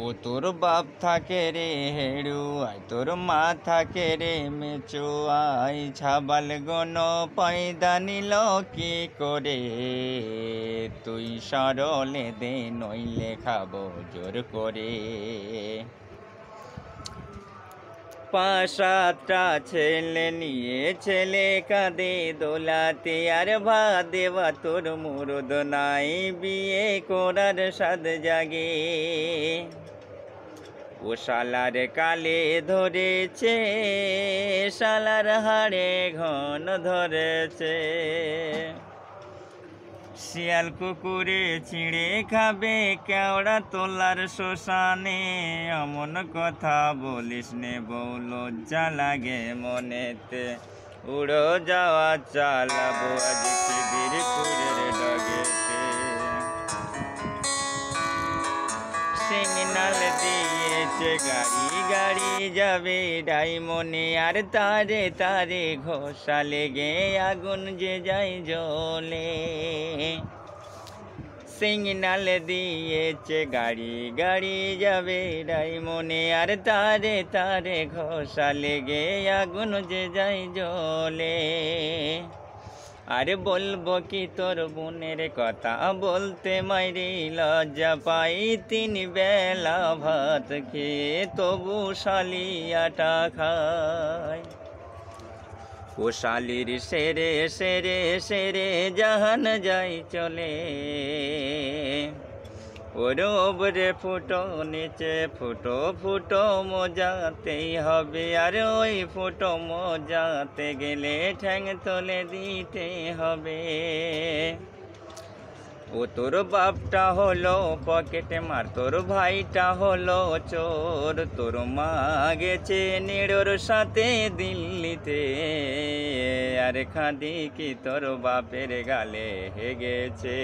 ও তোর বাপ থাকে রে হেড়ু আয়, তোর মা থাকে রে মেচো আয়। ছাবাল গণ পয়দা নিল কি করে, তুই সরলে দে নইলে খাবো জোর করে। 5-7টা ছেলে নিয়ে ছেলে কাঁদে দোলাতে, আর ভাত দেওয়া তোর মুরদ নাই, বিয়ে করার সাদ জাগে। ও শালার কালে ধরেছে, শালার হাড়ে ঘন ধরেছে। শিয়াল কুকুরে চিড়ে খাবে কেওড়া তোলার শ্মশানে, অমন কথা বলিস নে বউ লজ্জা লাগে মনেতে। উড়ো যাওয়া চালাবো আজ খিদিরপুরের ডগেতে। সিগনাল দিয়েছে গাড়ি, গাড়ি যাবে ডাইমনে, আর তারে তারে ঘষা লেগে আগুন যে যায় জ্বলে। সিগনাল দিয়েছে গাড়ি, গাড়ি যাবে ডাইমনে, আর তারে তারে ঘষা লেগে আগুন যে যায় জ্বলে। আরে বলবো কি তোর বোনের কথা, বলতে মাইরি লজ্জা পাই। 3 বেলা ভাত খেয়ে তবু শালিয়াটা খায়। ও শালির সেরে সেরে সেরে জাহান যাই চলে। ওর ওপরে ফুটো নিচে ফুটো, ফুটো মজাতেই হবে, আর ওই ফুটো মজাতে গেলে ঠ্যাং তোলে দিতে হবে। ও তোর বাপটা হলো পকেটে মার, তোর ভাইটা হলো চোর, তোর মা গেছে নিড়োর সাথে দিল্লিতে, আর খাদি কি তোর বাপের গালে হেগেছে।